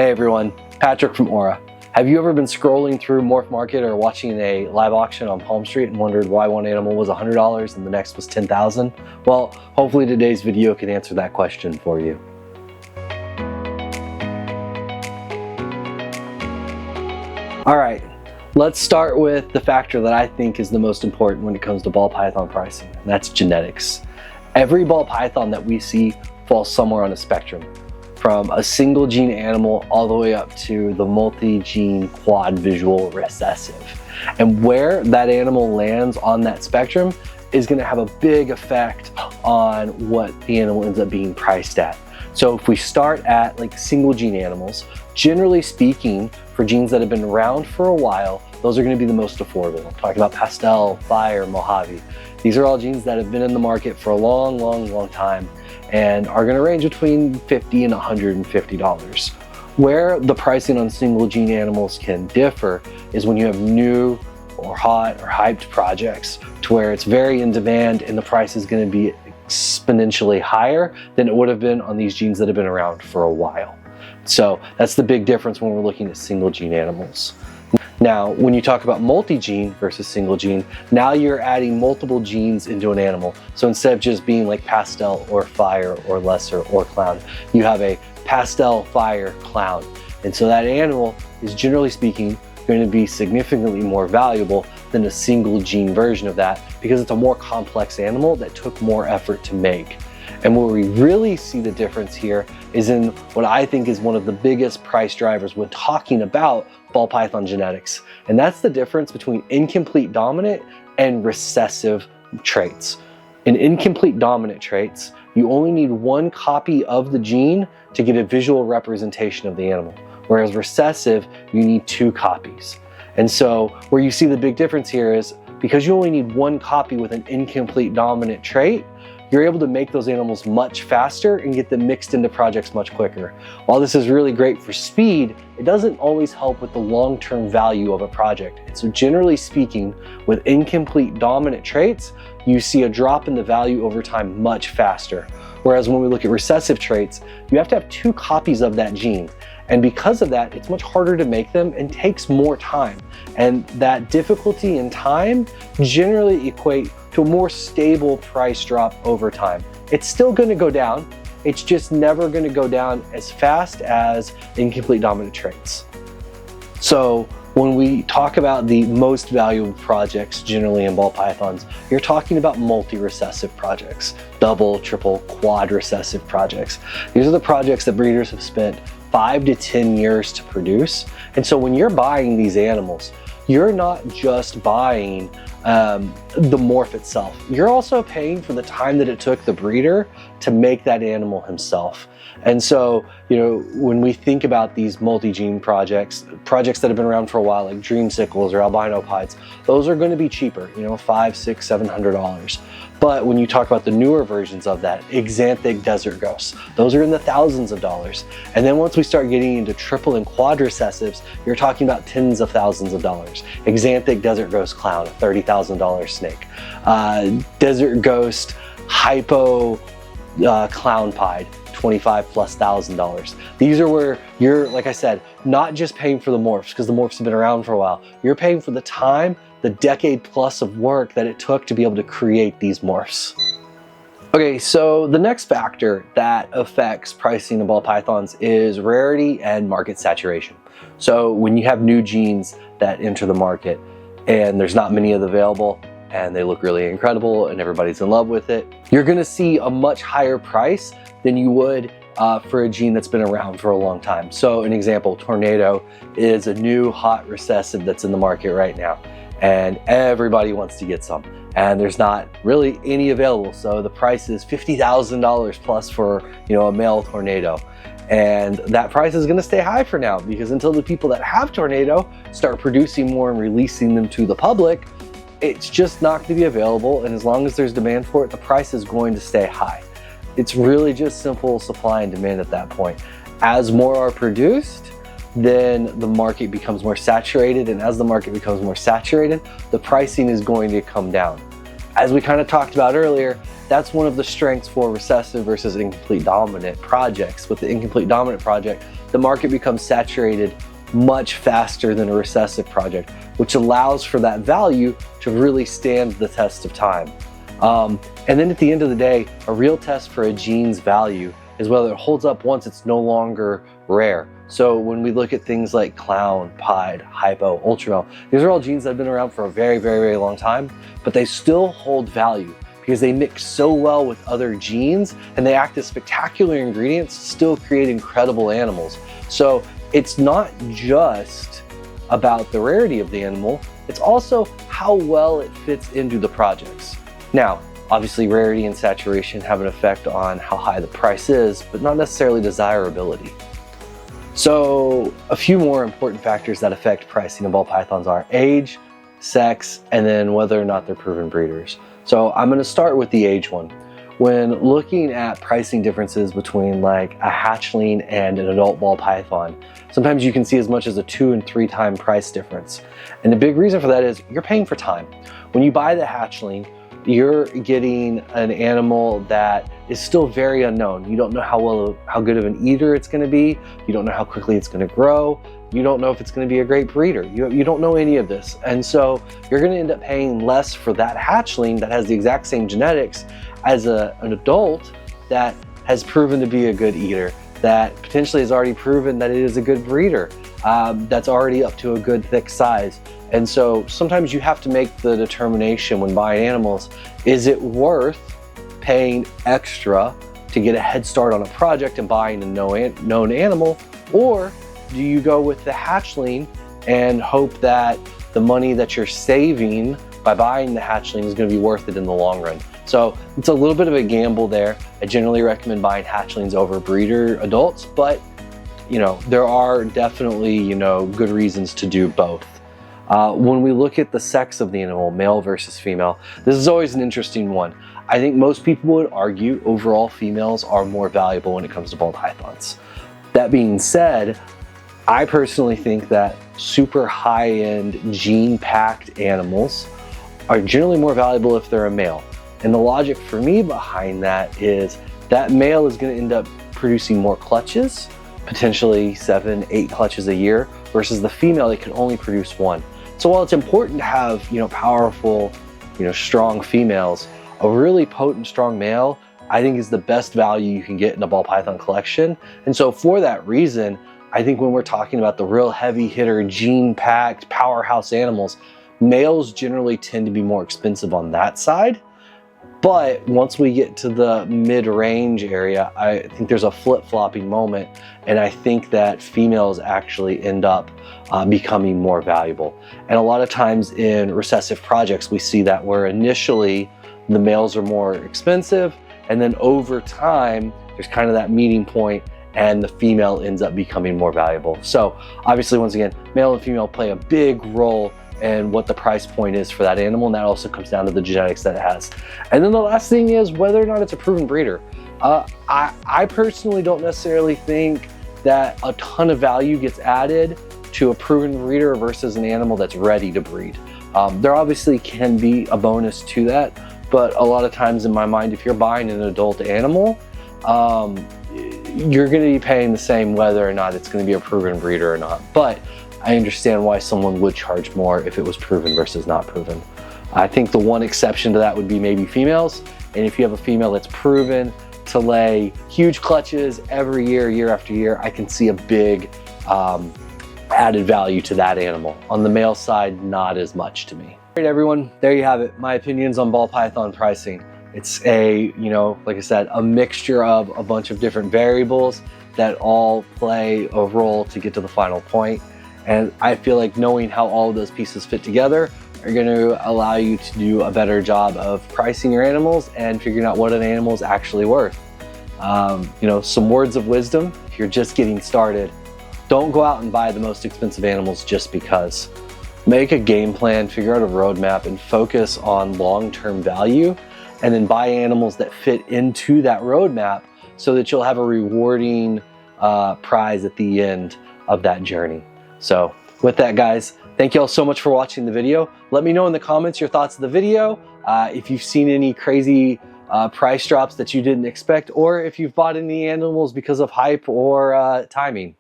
Hey everyone, Patrick from Aura. Have you ever been scrolling through Morph Market or watching a live auction on Palm Street and wondered why one animal was $100 and the next was $10,000? Well, hopefully today's video can answer that question for you. All right, let's start with the factor that I think is the most important when it comes to ball python pricing, and that's genetics. Every ball python that we see falls somewhere on a spectrum, from a single gene animal all the way up to the multi-gene quad visual recessive. And where that animal lands on that spectrum is gonna have a big effect on what the animal ends up being priced at. So if we start at like single gene animals, generally speaking, for genes that have been around for a while, those are gonna be the most affordable. I'm talking about pastel, fire, Mojave. These are all genes that have been in the market for a long time and are gonna range between $50 and $150. Where the pricing on single gene animals can differ is when you have new or hot or hyped projects to where it's very in demand and the price is gonna be exponentially higher than it would have been on these genes that have been around for a while. So that's the big difference when we're looking at single gene animals. Now, when you talk about multi-gene versus single gene, now you're adding multiple genes into an animal. So instead of just being like pastel or fire or lesser or clown, you have a pastel, fire, clown. And so that animal is, generally speaking, going to be significantly more valuable than a single gene version of that because it's a more complex animal that took more effort to make. And where we really see the difference here is in what I think is one of the biggest price drivers when talking about ball python genetics. And that's the difference between incomplete dominant and recessive traits. In incomplete dominant traits, you only need one copy of the gene to get a visual representation of the animal. Whereas recessive, you need two copies. And so where you see the big difference here is because you only need one copy with an incomplete dominant trait, you're able to make those animals much faster and get them mixed into projects much quicker. While this is really great for speed, it doesn't always help with the long-term value of a project. And so generally speaking, with incomplete dominant traits, you see a drop in the value over time much faster. Whereas when we look at recessive traits, you have to have two copies of that gene. And because of that, it's much harder to make them and takes more time. And that difficulty in time generally equate to a more stable price drop over time. It's still gonna go down, it's just never gonna go down as fast as incomplete dominant traits. So when we talk about the most valuable projects generally in ball pythons, you're talking about multi-recessive projects, double, triple, quad recessive projects. These are the projects that breeders have spent 5 to 10 years to produce. And so when you're buying these animals, you're not just buying the morph itself. You're also paying for the time that it took the breeder to make that animal himself. And so, you know, when we think about these multi-gene projects that have been around for a while, like dreamsicles or albino pieds, those are going to be cheaper, you know, $500, $600, $700. But when you talk about the newer versions of that, exanthic desert ghosts, those are in the thousands of dollars. And then once we start getting into triple and quad recessives, you're talking about tens of thousands of dollars. Exanthic desert ghost clown, a $30,000 snake. Desert ghost hypo clown pied, $25,000+. These are where you're, like I said, not just paying for the morphs because the morphs have been around for a while. You're paying for the time, the decade plus of work that it took to be able to create these morphs. Okay, so the next factor that affects pricing of ball pythons is rarity and market saturation. So when you have new genes that enter the market and there's not many of them available and they look really incredible and everybody's in love with it, you're gonna see a much higher price than you would for a gene that's been around for a long time. So an example, Tornado is a new hot recessive that's in the market right now, and everybody wants to get some. And there's not really any available. So the price is $50,000 plus for, you know, a male Tornado. And that price is gonna stay high for now because until the people that have Tornado start producing more and releasing them to the public, it's just not gonna be available. And as long as there's demand for it, the price is going to stay high. It's really just simple supply and demand at that point. As more are produced, then the market becomes more saturated, and as the market becomes more saturated, the pricing is going to come down. As we kind of talked about earlier, that's one of the strengths for recessive versus incomplete dominant projects. With the incomplete dominant project, the market becomes saturated much faster than a recessive project, which allows for that value to really stand the test of time. And then at the end of the day, a real test for a gene's value is whether it holds up once it's no longer rare. So when we look at things like clown, pied, hypo, ultramel, these are all genes that have been around for a very, very, very long time, but they still hold value because they mix so well with other genes and they act as spectacular ingredients to still create incredible animals. So it's not just about the rarity of the animal, it's also how well it fits into the projects. Now, obviously rarity and saturation have an effect on how high the price is, but not necessarily desirability. So a few more important factors that affect pricing of ball pythons are age, sex, and then whether or not they're proven breeders. So I'm going to start with the age one. When looking at pricing differences between like a hatchling and an adult ball python, sometimes you can see as much as a 2 and 3 time price difference. And the big reason for that is you're paying for time. When you buy the hatchling, you're getting an animal that is still very unknown. You don't know how good of an eater it's going to be. You don't know how quickly it's going to grow. You don't know if it's going to be a great breeder. You don't know any of this. And so you're going to end up paying less for that hatchling that has the exact same genetics as an adult that has proven to be a good eater, that potentially has already proven that it is a good breeder, that's already up to a good thick size. And so sometimes you have to make the determination when buying animals, is it worth paying extra to get a head start on a project and buying a known animal, or do you go with the hatchling and hope that the money that you're saving by buying the hatchling is going to be worth it in the long run? So it's a little bit of a gamble there. I generally recommend buying hatchlings over breeder adults, but there are definitely good reasons to do both. When we look at the sex of the animal, male versus female, this is always an interesting one. I think most people would argue overall females are more valuable when it comes to ball pythons. That being said, I personally think that super high-end gene-packed animals are generally more valuable if they're a male. And the logic for me behind that is that male is going to end up producing more clutches, potentially 7, 8 clutches a year, versus the female that can only produce 1. So while it's important to have, powerful, strong females, a really potent, strong male, I think is the best value you can get in a ball python collection. And so for that reason, I think when we're talking about the real heavy hitter, gene-packed, powerhouse animals, males generally tend to be more expensive on that side. But once we get to the mid-range area, I think there's a flip-flopping moment, and I think that females actually end up becoming more valuable. And a lot of times in recessive projects, we see that where initially the males are more expensive, and then over time, there's kind of that meeting point, and the female ends up becoming more valuable. So obviously, once again, male and female play a big role and what the price point is for that animal, and that also comes down to the genetics that it has. And then the last thing is whether or not it's a proven breeder. I personally don't necessarily think that a ton of value gets added to a proven breeder versus an animal that's ready to breed. There obviously can be a bonus to that, but a lot of times in my mind, if you're buying an adult animal, you're going to be paying the same whether or not it's going to be a proven breeder or not. But I understand why someone would charge more if it was proven versus not proven. I think the one exception to that would be maybe females. And if you have a female that's proven to lay huge clutches every year, year after year, I can see a big added value to that animal. On the male side, not as much to me. All right, everyone, there you have it. My opinions on ball python pricing. It's a, like I said, a mixture of a bunch of different variables that all play a role to get to the final point. And I feel like knowing how all of those pieces fit together are going to allow you to do a better job of pricing your animals and figuring out what an animal is actually worth. Some words of wisdom, if you're just getting started, don't go out and buy the most expensive animals just because. Make a game plan, figure out a roadmap, and focus on long-term value, and then buy animals that fit into that roadmap so that you'll have a rewarding prize at the end of that journey. So with that, guys, Thank you all so much for watching the video. Let me know in the comments your thoughts of the video, if you've seen any crazy price drops that you didn't expect, or if you've bought any animals because of hype or timing.